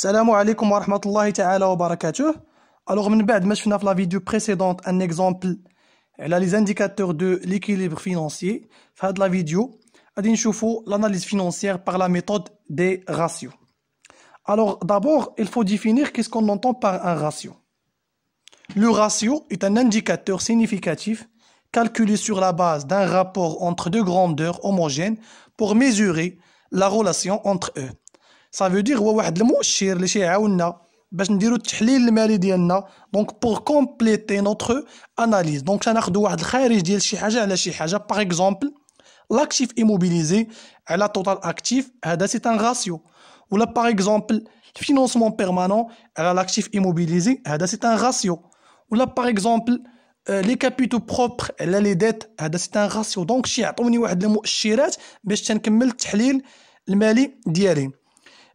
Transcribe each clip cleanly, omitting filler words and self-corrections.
السلام عليكم ورحمة الله تعالى وبركاته. Alors من بعد ما شفنا في la vidéo précédente un exemple على les indicateurs de l'équilibre financier, في هاد la vidéo غادي نشوفوا l'analyse financière par la méthode des ratios. Alors d'abord, il faut définir qu'est-ce qu'on entend par un ratio. Le ratio est un indicateur significatif calculé sur la base d'un rapport entre deux grandeurs homogènes pour mesurer la relation entre eux. Ça veut dire هو واحد المؤشر اللي يعاوننا باش نديرو التحليل المالي ديالنا دونك pour compléter notre analyse. دونك غناخدو واحد الخارج ديال شي حاجه على شي حاجه. باغ اكزومبل l'actif immobilisé على total actif هذا سي ان راسيو. ولا باغ اكزومبل financement permanent على l'actif immobilisé هذا سي ان راسيو. ولا باغ اكزومبل لي كابيتو بروبر على لي ديت هذا سي ان راسيو. دونك شي يعطوني واحد المؤشرات باش تنكمل التحليل المالي ديالي.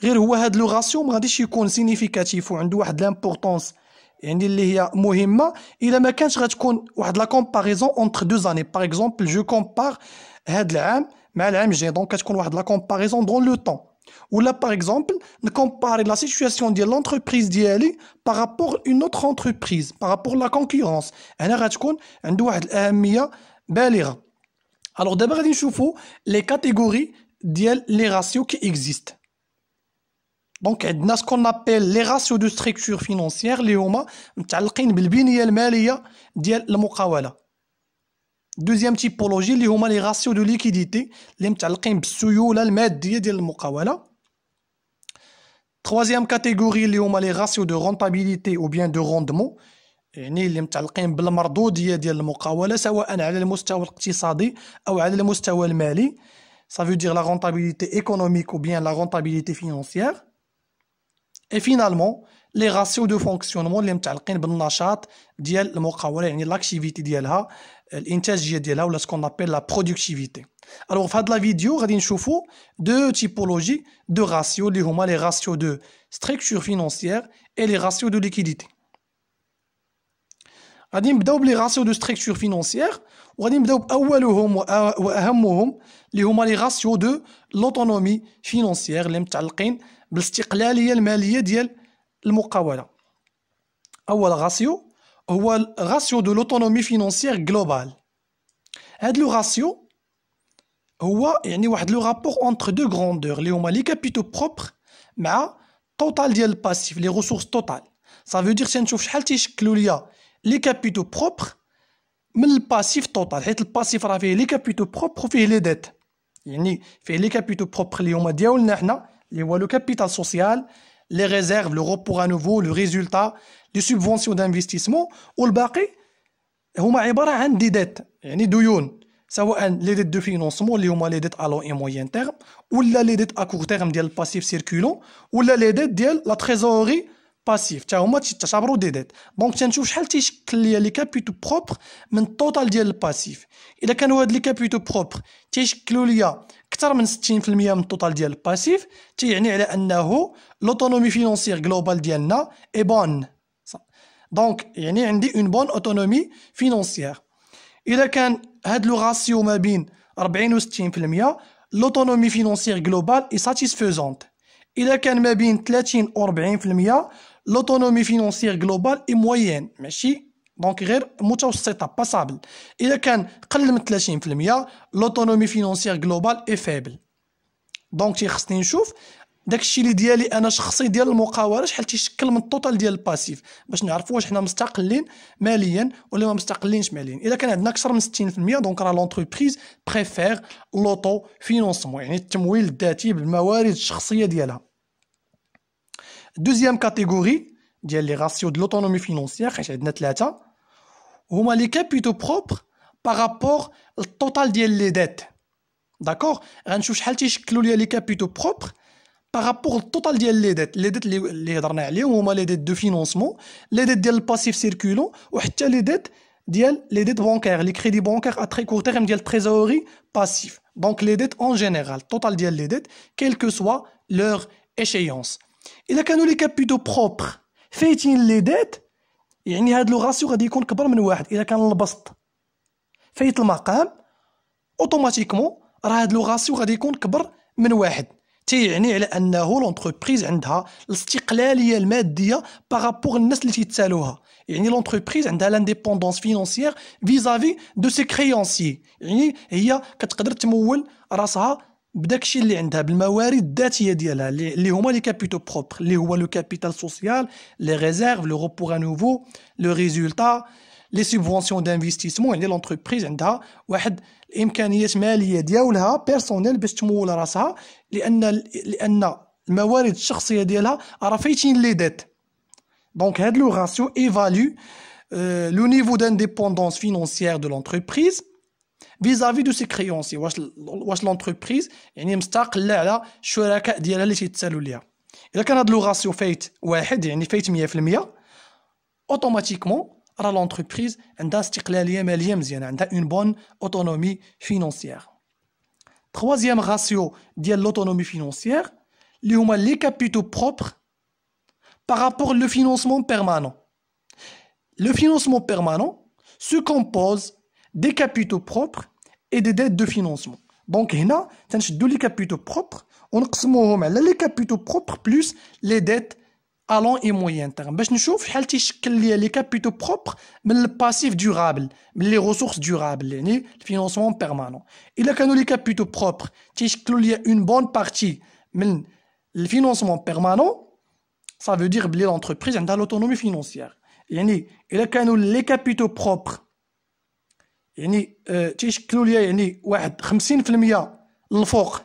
غير هو هاد لو راسيو ما غاديش يكون سينيفيكاتيف وعنده واحد لامبورطونس يعني اللي هي مهمه الا ما كانش غتكون واحد لا كومباريزون اونتر دو زاني. باغ اكزومبل جو كومبار هاد العام مع العام الجاي دونك كتكون واحد لا كومباريزون دون لو طون. ولا باغ اكزومبل نكومباري لا سيتوياسيون ديال لونتربريز ديالي بارابور اون اوتر انتربريز بارابور لا كونكورونس. هنا غتكون عنده واحد الاهميه بالغه. الوغ دابا غادي نشوفوا لي كاتيجوري ديال لي راسيو كي اكزيست. دونك عندنا سكون ابيل لي راسيو دو ستركتور فينونسيير اللي هما متعلقين بالبنيه الماليه ديال المقاوله. دوزيام تيبولوجي اللي هما لي راسيو دو ليكيديتي اللي متعلقين بالسيوله الماديه ديال المقاوله. تروازيام كاتيجوري اللي هما لي راسيو دو رونطابيليتي او بيان دو روندمون يعني اللي متعلقين بالمردوديه ديال المقاوله سواء على المستوى الاقتصادي او على المستوى المالي. Ça veut dire la rentabilité économique ou bien la rentabilité financière. Et finalement, les ratios de fonctionnement اللي متعلقين بالنشاط ديال المقاولة يعني l'activité ديالها الانتاجية ديالها ولا ce qu'on appelle la productivité. Alors في هاد la vidéo غادي نشوفوا deux typologies de ratios اللي هما les ratios de structure financière et les ratios de liquidité. غادي نبداو بلي راسيو دو ستركتور فينونسيير وغادي نبداو باولهم واهمهم اللي هما لي راسيو دو لوتونومي فينونسيير اللي متعلقين بالاستقلاليه الماليه ديال المقاوله. اول راسيو هو راسيو دو لوتونومي فينونسيير جلوبال. هاد لو راسيو هو يعني واحد لو رابور اونتر دو غروندور اللي هما لي كابيتو بروبر مع توتال ديال الباسيف لي ريسورس توتال. Ça veut dire تنشوف شحال تيشكلوا ليا لي كابيتو بروبر من الباسيف توتال حيت الباسيف راه فيه لي كابيتو بروبر وفيه لي ديت يعني فيه لي كابيتو بروبر اللي هما ديالنا حنا اللي هو لو كابيتال سوسيال لي ريزيرف لو روبور ا نوفو لو ريزولتا لي سوبفونسيون دانفستيسمون والباقي هما عباره عن دي ديت يعني ديون سواء لي ديت دو فينونسمون اللي هما لي ديت ا لون اي موين تيرم ولا لي ديت ا كور تيرم ديال الباسيف سيركولون ولا لي ديت ديال لا تريزوري باسيف تا هما تعتبروا دي ديت. دونك تنشوف شحال تيشكل ليا لي كابيتو بروبر من التوتال ديال الباسيف. الا كانوا هاد لي كابيتو بروبر تيشكلوا ليا اكثر من 60% من التوتال ديال الباسيف تيعني على انه لوتونومي فينونسيير جلوبال ديالنا اي بون. دونك يعني عندي اون بون اوتونومي فينونسيير. الا كان هاد لو راسيو ما بين 40 و 60% لوتونومي فينونسيير جلوبال اي ساتيسفيزونت. الا كان ما بين 30 و 40% l'autonomie financière globale est moyenne ماشي دونك غير متوسطه باسابل. اذا كان قل من 30% l'autonomie financière globale est faible. دونك تيخصني نشوف داكشي اللي ديالي انا شخصي ديال المقاوله شحال تيشكل من التوتال ديال الباسيف باش نعرفوا واش حنا مستقلين ماليا ولا ما مستقلينش ماليا. اذا كان عندنا اكثر من 60% دونك راه لونتربريز بريفير لوطو فينونسمون يعني التمويل الذاتي بالموارد الشخصيه ديالها. دوزيام كاتيجوري ديال لي راسيو دو لوتونومي فينونسيير حيت عندنا ثلاثه هما لي كابيتو بروبر بارابور التوتال ديال لي ديت. داكوغ غنشوف شحال تيشكلوا ليا لي كابيتو بروبر بارابور التوتال ديال لي ديت. لي ديت اللي هضرنا عليهم هما لي ديت دو فينونسمون لي ديت ديال الباسيف سيركولون وحتى لي ديت ديال لي ديت بونكير لي كريدي بونكير ا تري كور تيرم ديال التريزوري باسيف. دونك لي ديت اون جينيرال التوتال ديال لي ديت كيل كو سوا لور échéance. الا كانوا لي كابيتو بروبر فايتين لي ديت يعني هاد لو راسيو غادي يكون كبر من واحد. الا كان البسط فايت المقام اوتوماتيكمون راه هاد لو راسيو غادي يكون كبر من واحد تيعني على انه لونتربريز عندها الاستقلاليه الماديه بارابور الناس اللي تيتسالوها. يعني لونتربريز عندها لانديبوندونس فينونسيير فيزافي دو سي كريونسي، يعني هي كتقدر تمول راسها بداكشي اللي عندها بالموارد الذاتيه ديالها اللي هما لي كابيتو بروبر، اللي هو لو كابيتال سوسيال، لي ريزيرف، لو روبور ا نوفو، لو ريزولتا، لي سوبفونسيون دانفستيسمون. يعني لونتربريز عندها واحد الامكانيات ماليه ديالها بيرسونيل باش تمول راسها، لان الموارد الشخصيه ديالها راه فايتين لي ديت. دونك هاد لو راسيو ايفالو لو نيفو d'aindépendance financière de l'entreprise vis-à-vis de ses créanciers. واش لونتربريز يعني مستقله على الشركاء ديالها اللي تيتسالوا ليها. الا كان هاد لو راسيو فايت واحد، يعني فايت 100%، اوتوماتيكمون راه لونتربريز عندها استقلاليه ماليه مزيانه، عندها اون بون اوتونومي فينونسيير. تروازيام راسيو ديال لوتونومي فينونسيير اللي هما لي كابيتو بروبر par rapport au financement permanent. Le financement permanent se compose des capitaux propres et des dettes de financement. Donc, هنا تنشدو les capitaux propres ونقسموهم على les capitaux propres plus les dettes à long et moyen terme باش نشوف شحال تيشكل ليا les capitaux propres من الباسيف durable، من les ressources durables، يعني الفينونسمون بيرمانون. إلا كانوا les capitaux propres تيشكلوا ليا une bonne partie من الفينونسمون بيرمانون، ça veut dire que l'entreprise a l'autonomie financière. يعني إلا كانوا les capitaux propres يعني تيشكلوا ليا يعني واحد 50% للفوق،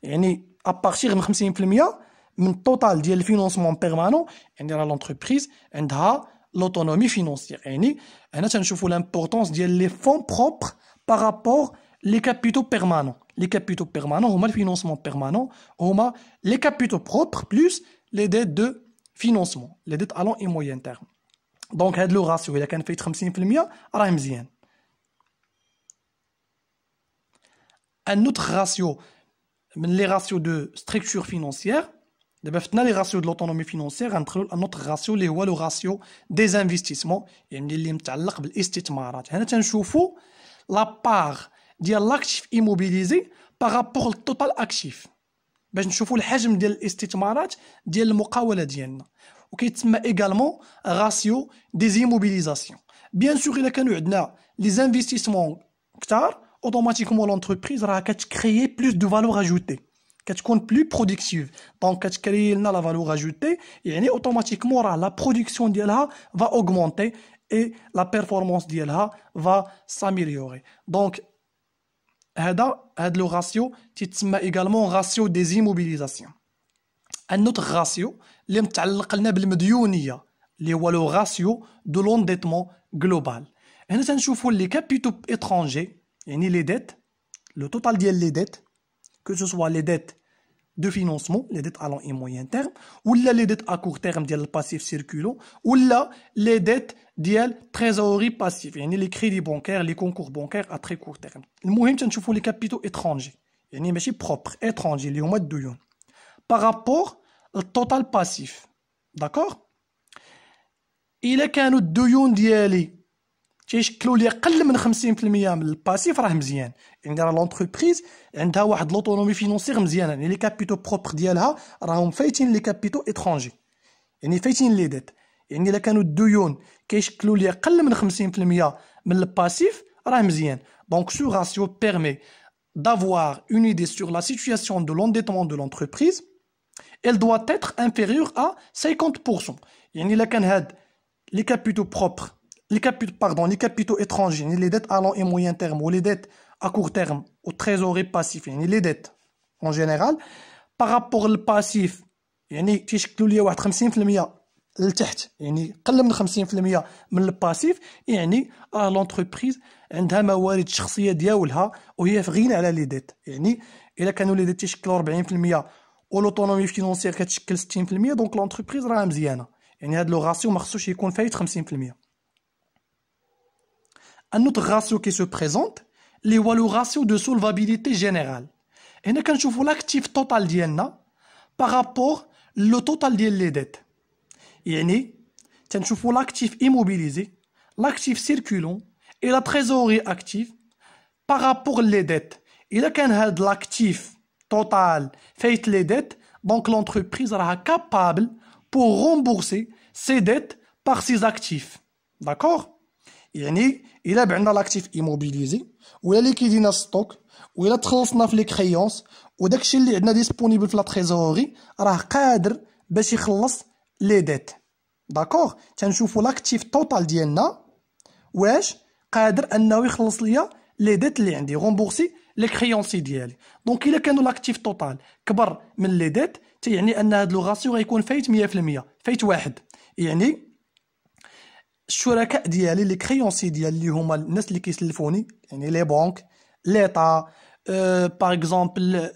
يعني ابارتيغ من 50% من التوتال ديال الفينونسمون بيرمانون، يعني راه لونتربريز عندها لوتونومي فينونسيير. يعني هنا تنشوفوا لامبورطونس ديال لي فون بروبر بارابور لي كابيتو بيرمانون. لي كابيتو بيرمانون هما الفينونسمون بيرمانون، هما لي كابيتو بروبر بلوس لي ديت دو فينونسمون، لي ديت ا لون اي موين تيرم. دونك هاد لو راسيو الا كان فايت 50% راه مزيان. ان اوتر راسيو من لي راسيو دو ستركتور فينونسيير، دابا فتنا لي راسيو دو لوتونومي فينونسيير، غندخلو لان اوتر راسيو اللي هو لو راسيو دي زانفستيسمون، يعني اللي متعلق بالاستثمارات. هنا تنشوفو لا بار ديال لاكتيف ايموبيليزي بارابور للتوتال اكتيف، باش نشوفوا الحجم ديال الاستثمارات ديال المقاوله ديالنا. وكيتسمى ايغالمون راسيو دي زيموبيليزاسيون. بيان سور الا كانوا عندنا لي زانفستيسمون كثار، اوتوماتيكمون لونتربريز راه كتكريي بلوس دو فالور اجوتي، كتكون بلو برودكتيف. دونك كتكريي لنا لا فالور اجوتي، يعني اوتوماتيكمون راه لا برودكسيون ديالها فا اوغمونتي اي لا بيرفورمانس ديالها فا ساميليوري. دونك هاد لو راسيو تيتسمى ايغالمون راسيو دي زيموبيليزاسيون. ان اوتر راسيو اللي متعلق لنا بالمديونيه اللي هو لو راسيو دو لونديتمون جلوبال. هنا تنشوفوا لي كابيتو اترونجي، يعني لي ديت، لو توتال ديال لي ديت، كو سو سوا لي ديت دو فينونسمون، لي ديت ا لون اي موين تيرم، ولا لي ديت ا كور تيرم ديال الباسيف سيركولون، ولا لي ديت ديال تريزوري باسيف، يعني لي كريدي بونكير، لي كونكور بونكير ا تري كور تيرم. المهم تنشوفوا لي كابيتو اترونجي، يعني ماشي بروبر، اترونجي اللي هما الديون بارابور التوتال باسيف. داكور؟ الا كانوا الديون ديالي تيشكلوا لي اقل من 50% من الباسيف راه مزيان، يعني راه لونتربريز عندها واحد لوتونومي فينونسيير مزيانه، يعني لي كابيتو بروبر ديالها راهم فايتين لي كابيتو اترونجي، يعني فايتين لي ديت. يعني الا كانوا الديون كيشكلوا لي اقل من 50% من الباسيف راه مزيان. دونك سو راسيو بيرمي d'avoir une idée sur la situation de l'endettement de l'entreprise. Elle doit être inférieure à 50%. يعني الا كان هاد لي كابيتو بروبر، les capitaux étrangers, les dettes à long et moyen terme ou les dettes à court terme au trésorerie passif, les dettes en général, par rapport au passif, يعني تيشكلوا لي واحد 50% لتحت، يعني قل من 50% من الباسيف، يعني لونتربريز عندها موارد شخصيه ديالها وهي في غنى على لي ديت. يعني الا كانوا لي ديت تيشكلوا 40% ولوتونومي فينونسيير كتشكل 60%، دونك لونتربريز راه مزيانه. يعني هذا لو راسيو ما خصوش يكون فايت 50%. Un autre ratio qui se présente, اللي هو le ratio de solvabilité générale. هنا كنشوفوا l'actif total ديالنا par rapport le total ديال les dettes. يعني تنشوفوا l'actif immobilisé, l'actif circulant et la trésorerie active par rapport les dettes. إلا كان هاد l'actif total fait les dettes, donc l'entreprise sera capable pour rembourser ses dettes par ses actifs. D'accord? يعني إلا بعنا l'actif immobilisé ولا اللي كيدينا ستوك ولا تخلصنا في لي كريونس وداكشي اللي عندنا ديسپونيبل في لا تريزوري راه قادر باش يخلص لي ديت. داكوغ؟ تنشوفوا لاكتيف توتال ديالنا واش قادر انه يخلص ليا لي ديت اللي عندي رومبورسي لي كريونسي ديالي. دونك الا كانوا لاكتيف توتال كبر من لي ديت تيعني ان هاد لو غاسيو غيكون فايت 100%، فايت واحد. يعني الشركاء ديالي لي كريونسي ديالي اللي هما الناس اللي كيسلفوني، يعني لي بنك، ليطا، باغ اكزومبل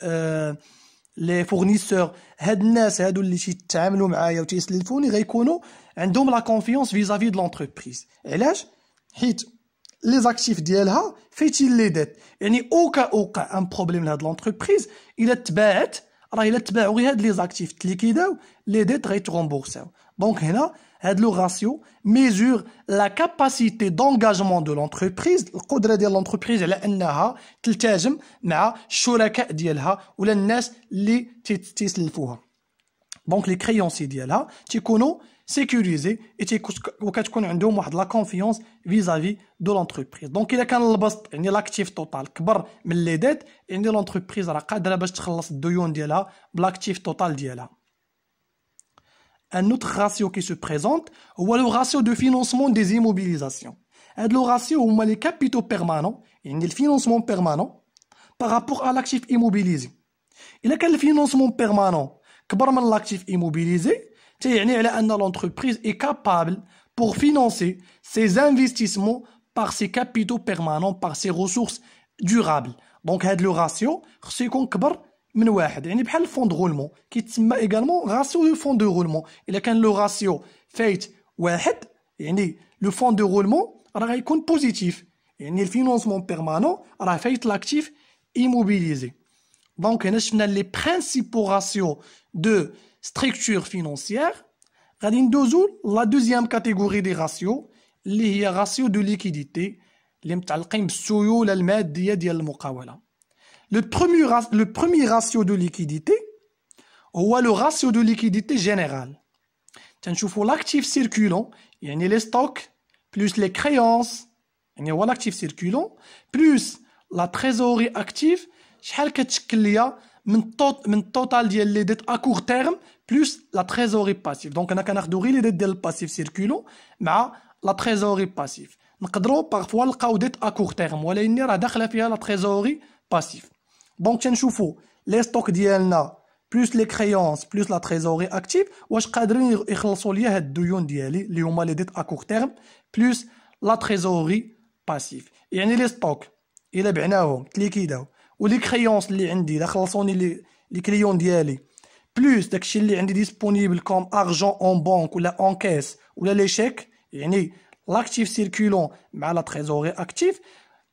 لي فورنيسور، هاد الناس هادو اللي تيتعاملوا معايا وتيسلفوني غيكونوا عندهم لا كونفيونس فيزافي د لونتربريز. علاش؟ حيت لي زاكتيف ديالها فايتين لي ديت، يعني اوكا ان بروبليم لهاد لونتربريز الا تباعت، راه الا تباعوا غير هاد لي زاكتيف تليكيداو لي ديت غيتغومبورساو. دونك هنا هاد لو راسيو ميزور لا كاباسيتي دونجاجمون دو لونتربريز، القدره ديال لونتربريز على انها تلتزم مع الشركاء ديالها ولا الناس اللي تيسلفوها. دونك لي كريونسي ديالها تيكونوا سيكوريزي وكتكون عندهم واحد لا كونفيونس فيزافي دو لونتربريز. دونك الا كان البسط يعني لاكتيف توتال كبر من لي ديت، يعني لونتربريز راه قادره باش تخلص الديون ديالها بلاكتيف توتال ديالها. Un autre ratio qui se présente هو le ratio de financement des immobilisations. هاد لو راسيو هما les capitaux permanents، يعني الفينونسمون بيرمانون par rapport à l'actif immobilisé. إلا كان الفينونسمون بيرمانون كبر من l'actif immobilisé تيعني على أن l'entreprise est capable pour financer ses investissements par ses capitaux permanents, par ses ressources durables. Donc هاد لو راسيو خصو يكون كبر من واحد، يعني بحال الفون دو رولمون كيتسمى ايغالمون راسيو دو فون دو رولمون. الا كان لو راسيو فايت واحد يعني لو فون دو رولمون راه غيكون بوزيتيف، يعني الفينونسمون بيرمانون راه فايت لاكتيف ايموبيليزي. دونك هنا شفنا لي برينسيبو راسيو دو ستركتور فينونسيير. غادي ندوزو لا دوزيام كاتيجوري دي راسيو اللي هي راسيو دو ليكيديتي اللي متعلقين بالسيوله الماديه ديال المقاوله. Le premier ratio de liquidité هو le ratio de liquidité général. تنشوفوا l'actif circulant يعني les stocks plus les créances، يعني هو l'actif circulant plus la trésorerie active شحال كتشكل ليا من التوتال ديال لي ديت ا كور تيرم بلس لا تريزوري باسيف. دونك انا كناخذوا غير لي ديت ديال الباسيف سيركولون مع لا تريزوري باسيف. نقدروا بارفوا نلقاو ديت ا كور تيرم ولكن راه داخله فيها لا تريزوري باسيف. دونك تنشوفوا لي ستوك ديالنا بلس لي كريونس بلس لا تريزوري اكتيف واش قادرين يخلصوا ليا هاد الديون ديالي اللي هما لي ديت ا كور تيرم بلس لا تريزوري باسيف. يعني لي ستوك الا بعناهم تليكيداو ولي كريونس اللي عندي الا خلصوني لي كليون ديالي بلس داكشي اللي عندي ديسپونيبل كوم ارجون اون بانك ولا اون كاس ولا لي شيك، يعني لاكتيف سيركولون مع لا تريزوري اكتيف،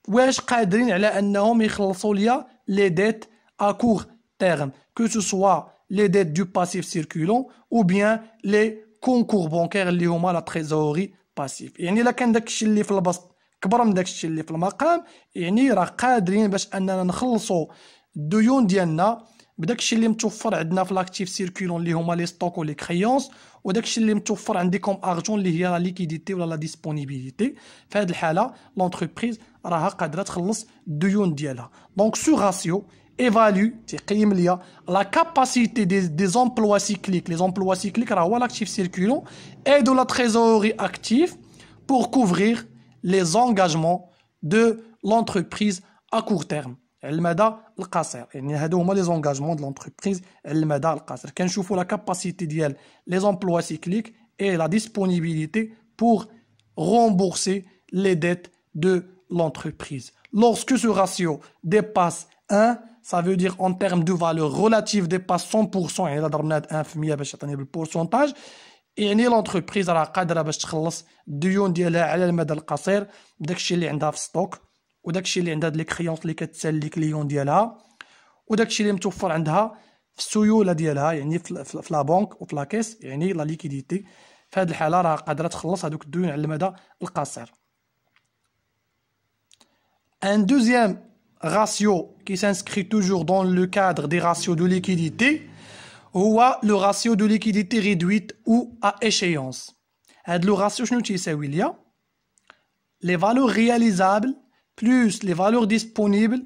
واش قادرين على انهم يخلصوا ليا لي ديت ا كور تيرم que ce soit les dettes du passif circulant ou bien les concours bancaires اللي هما لا تريزوري باسيف. يعني الا كان داكشي اللي في البسط كبر من داكشي اللي في المقام، يعني راه قادرين باش اننا نخلصوا الديون ديالنا بداكشي اللي متوفر عندنا في لاكتيف سيركولون اللي هما لي ستوك ولي كريونس، وداكشي اللي متوفر عندي كوم ارجون اللي هي لا ليكيديتي ولا لا ديسپونيبيليتي. في هذه الحاله لونتربريز راها قادره تخلص الديون ديالها. دونك سو راسيو évalue تقيم ليا la capacité des emplois cycliques. Les emplois cycliques راهو l'actif circulant et de la trésorerie active pour couvrir les engagements de l'entreprise à court terme على المدى القصير. يعني هادو هما لي زونغاجمون د لونتربريز على المدى القصير. كنشوفوا لا كاباسيتي ديال لي زومبلوا سيكليك et la disponibilité pour rembourser les dettes de l'entreprise. Lorsque ce ratio dépasse 1, ça veut dire en termes de valeur relative dépasse 100%، يعني إلا ضربناه 1% باش يعطيني بالبورسونتاج، يعني لونتربريز راه قادره باش تخلص الديون ديالها على المدى القصير بداكشي اللي عندها في ستوك وداكشي اللي عندها لي كريونس اللي كتسال لي كليون ديالها وداكشي اللي متوفر عندها في السيوله ديالها، يعني في لا بنك وفي لا كيس، يعني لا ليكيديتي. في هذه الحاله راه قادره تخلص هذوك الديون على المدى القصير. ان دوزيام ratio qui s'inscrit toujours dans le cadre des ratios de liquidité هو le ratio de liquidité réduite ou à échéance. هذا le ratio شنو تيساوي ليا؟ les valeurs réalisables plus les valeurs disponibles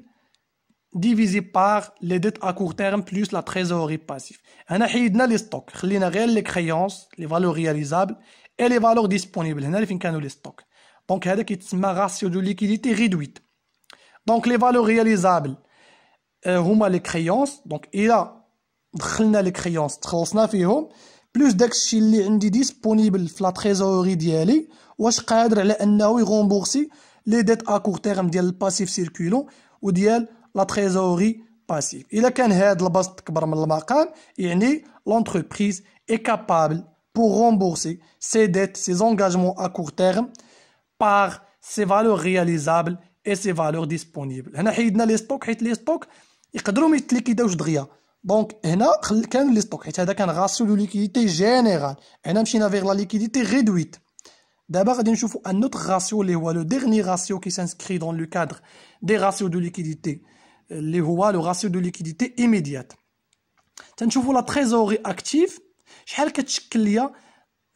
divisé par les dettes à court terme plus la trésorerie passive. هنا حيدنا les stocks خلينا غير les créances les valeurs réalisables et les valeurs disponibles هنا اللي فين كانوا les stocks. Donc هذا كيتسمى ratio de liquidité réduite. Donc les valeurs réalisables هما les créances. Donc إلا دخلنا les créances تخلصنا فيهم بلوس داكشي اللي عندي ديسبونيبل في لا تريزوري ديالي واش قادر على انه يغومبورسي لي ديت ا كور تيرم ديال الباسيف سيركولون وديال لا تريزوري باسيف. الا كان هاد البسط كبر من المقام يعني لونتربريز اي كابابل pour rembourser ses dettes, ses engagements à court terme par ses valeurs réalisables et ses valeurs disponibles. هنا حيدنا لي ستوك حيت لي ستوك يقدروا ما يتليكيداوش دغيا. دونك هنا كانوا لي ستوك حيت هذا كان غاسيو دو ليكيديتي جينيرال. هنا مشينا فيغ لا ليكيديتي ريدويت. دابا غادي نشوفوا ان اوتر راسيو اللي هو لو ديرني راسيو كي سانسكري دون لو كادر دي راسيو دو ليكيديتي اللي هو لو راسيو دو ليكيديتي ايميديات. تنشوفوا لا تريزوري اكتيف شحال كتشكل ليا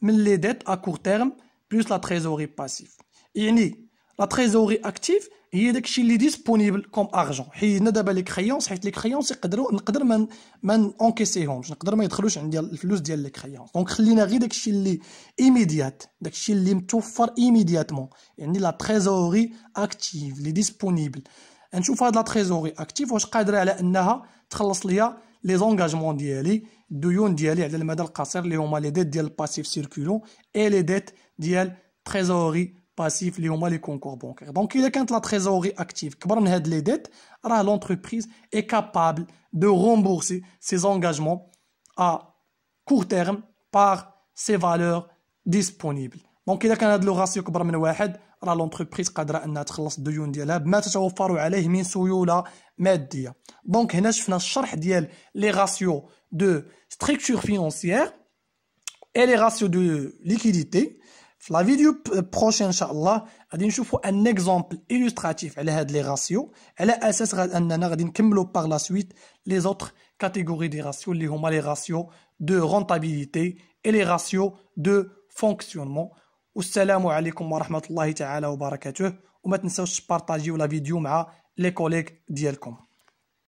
من لي ديت ا كور تيرم بلس لا تريزوري باسيف. يعني لا تريزوري اكتيف هي داكشي اللي ديسپونيبل كوم ارجون. حيدنا دابا لي كريونس حيت لي كريونس نقدر ما اونكيسيهمش نقدر ما يدخلوش عندي الفلوس ديال لي كريونس. دونك خلينا غير داكشي اللي ايميديات داكشي اللي متوفر ايميدياتمون يعني لا تريزوري اكتيف اللي ديسپونيبل. نشوف هاد لا تريزوري اكتيف واش قادره على انها تخلص ليا لي زونغاجمون ديالي الديون ديالي على المدى القصير اللي هما لي ديت ديال الباسيف سيركولون اي لي ديت ديال تريزوري باسيف اللي هما لي كونكور بونكير. دونك الا كانت لا تريزوري اكتيف كبر من هاد لي ديت راه لونتربريز اي كابابل دو رومبورسي سي زونغاجمون ا كور تيرم بار سي فالور ديسپونيبل. دونك الا كان هاد لو راسيو كبر من واحد راه لونتربريز قادره انها تخلص الديون ديالها بما تتوفر عليه من سيوله ماديه. دونك هنا شفنا الشرح ديال لي راسيو دو ستركتور فينونسيير اي لي راسيو دو ليكيديتي. في لا فيديو بروشين ان شاء الله غادي نشوفوا ان اكزامبل الوستراتيف على هاد لي راسيو على اساس اننا غادي نكملوا باغ لا سويت لي زوتر كاتيجوري دي راسيو اللي هما لي راسيو دو رونتابيليتي اي لي راسيو دو فونكسيونمون. والسلام عليكم ورحمه الله تعالى وبركاته. وما تنساوش تبارطاجيو لا فيديو مع لي كوليغ ديالكم.